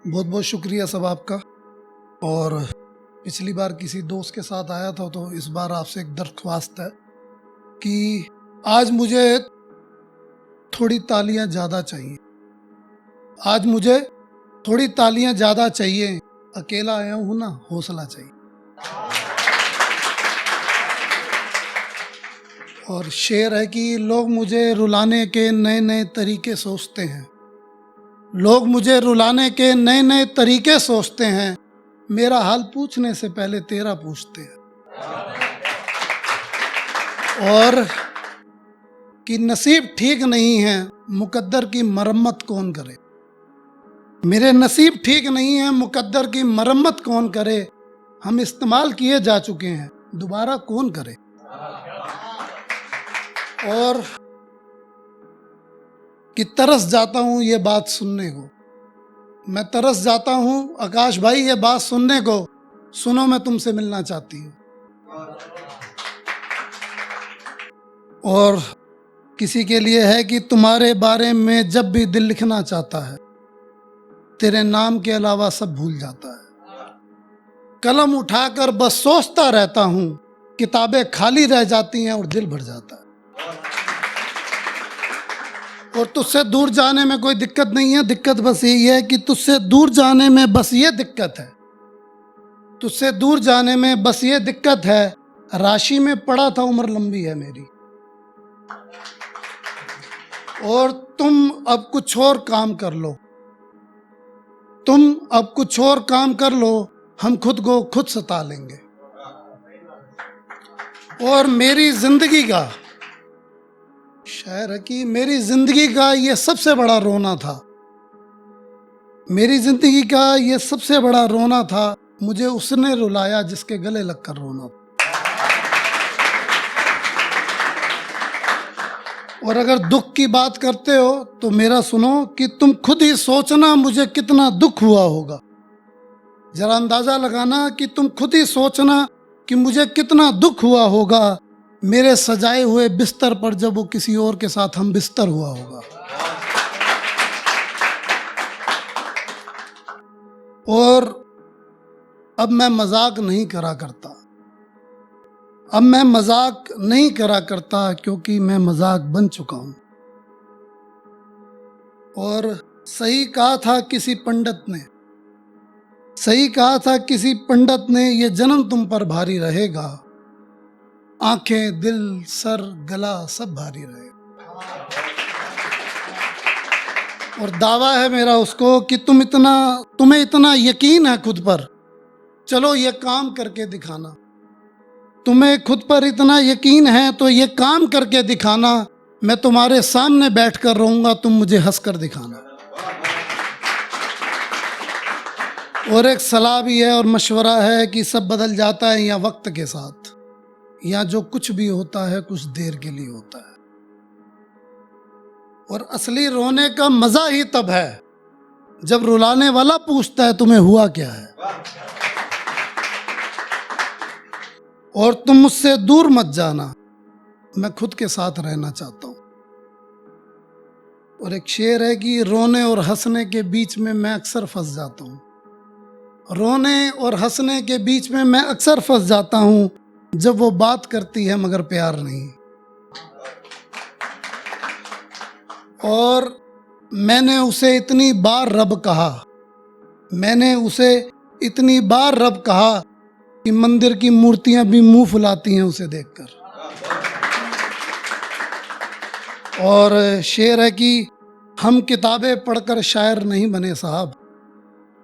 बहुत बहुत शुक्रिया सब आपका। और पिछली बार किसी दोस्त के साथ आया था, तो इस बार आपसे एक दरख्वास्त है कि आज मुझे थोड़ी तालियां ज़्यादा चाहिए। आज मुझे थोड़ी तालियां ज़्यादा चाहिए। अकेला आया हूँ ना, हौसला चाहिए। और शेर है कि लोग मुझे रुलाने के नए नए तरीके सोचते हैं। लोग मुझे रुलाने के नए नए तरीके सोचते हैं। मेरा हाल पूछने से पहले तेरा पूछते हैं। और कि नसीब ठीक नहीं है, मुकद्दर की मरम्मत कौन करे। मेरे नसीब ठीक नहीं है, मुकद्दर की मरम्मत कौन करे। हम इस्तेमाल किए जा चुके हैं, दोबारा कौन करे। और कि तरस जाता हूं ये बात सुनने को। मैं तरस जाता हूं आकाश भाई ये बात सुनने को। सुनो, मैं तुमसे मिलना चाहती हूँ। और किसी के लिए है कि तुम्हारे बारे में जब भी दिल लिखना चाहता है, तेरे नाम के अलावा सब भूल जाता है। कलम उठाकर बस सोचता रहता हूँ, किताबें खाली रह जाती हैं और दिल भर जाता है। और तुझसे दूर जाने में कोई दिक्कत नहीं है, दिक्कत बस यही है कि तुझसे दूर जाने में बस ये दिक्कत है। तुझसे दूर जाने में बस ये दिक्कत है। राशि में पड़ा था, उम्र लंबी है मेरी। और तुम अब कुछ और काम कर लो। तुम अब कुछ और काम कर लो, हम खुद को खुद सता लेंगे। और मेरी जिंदगी का शायर है कि मेरी जिंदगी का ये सबसे बड़ा रोना था। मेरी जिंदगी का ये सबसे बड़ा रोना था। मुझे उसने रुलाया जिसके गले लगकर रोना था। और अगर दुख की बात करते हो तो मेरा सुनो कि तुम खुद ही सोचना मुझे कितना दुख हुआ होगा। जरा अंदाजा लगाना कि तुम खुद ही सोचना कि मुझे कितना दुख हुआ होगा मेरे सजाए हुए बिस्तर पर जब वो किसी और के साथ हम बिस्तर हुआ होगा। और अब मैं मजाक नहीं करा करता। अब मैं मजाक नहीं करा करता क्योंकि मैं मजाक बन चुका हूं। और सही कहा था किसी पंडित ने, सही कहा था किसी पंडित ने, ये जन्म तुम पर भारी रहेगा। आंखें, दिल, सर, गला सब भारी रहेगा। और दावा है मेरा उसको कि तुम्हें इतना यकीन है खुद पर, चलो ये काम करके दिखाना। तुम्हें खुद पर इतना यकीन है तो ये काम करके दिखाना। मैं तुम्हारे सामने बैठकर रहूंगा, तुम मुझे हंसकर दिखाना। और एक सलाह भी है और मशवरा है कि सब बदल जाता है यहाँ वक्त के साथ। यहाँ जो कुछ भी होता है कुछ देर के लिए होता है। और असली रोने का मजा ही तब है जब रुलाने वाला पूछता है तुम्हें हुआ क्या है। और तुम मुझसे दूर मत जाना, मैं खुद के साथ रहना चाहता हूं। और एक शेर है कि रोने और हंसने के बीच में मैं अक्सर फंस जाता हूं। रोने और हंसने के बीच में मैं अक्सर फंस जाता हूं, जब वो बात करती है मगर प्यार नहीं। और मैंने उसे इतनी बार रब कहा, मैंने उसे इतनी बार रब कहा कि मंदिर की मूर्तियां भी मुंह फुलाती हैं उसे देखकर। और शेर है कि हम किताबें पढ़कर शायर नहीं बने साहब,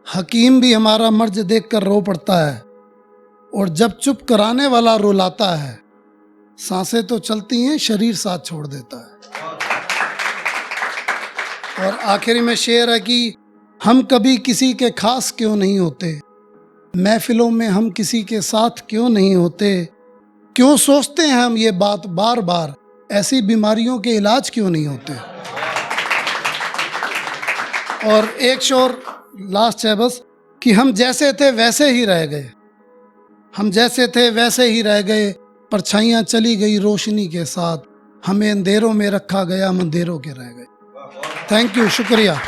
हकीम भी हमारा मर्ज देखकर रो पड़ता है। और जब चुप कराने वाला रुलाता है, सांसें तो चलती हैं, शरीर साथ छोड़ देता है। और आखिरी में शेर है कि हम कभी किसी के खास क्यों नहीं होते, महफिलों में हम किसी के साथ क्यों नहीं होते। क्यों सोचते हैं हम ये बात बार बार, ऐसी बीमारियों के इलाज क्यों नहीं होते। और एक शोर लास्ट है बस कि हम जैसे थे वैसे ही रह गए। हम जैसे थे वैसे ही रह गए, परछाइयाँ चली गई रोशनी के साथ। हमें अंधेरों में रखा गया, हम अंधेरों के रह गए। थैंक यू, शुक्रिया।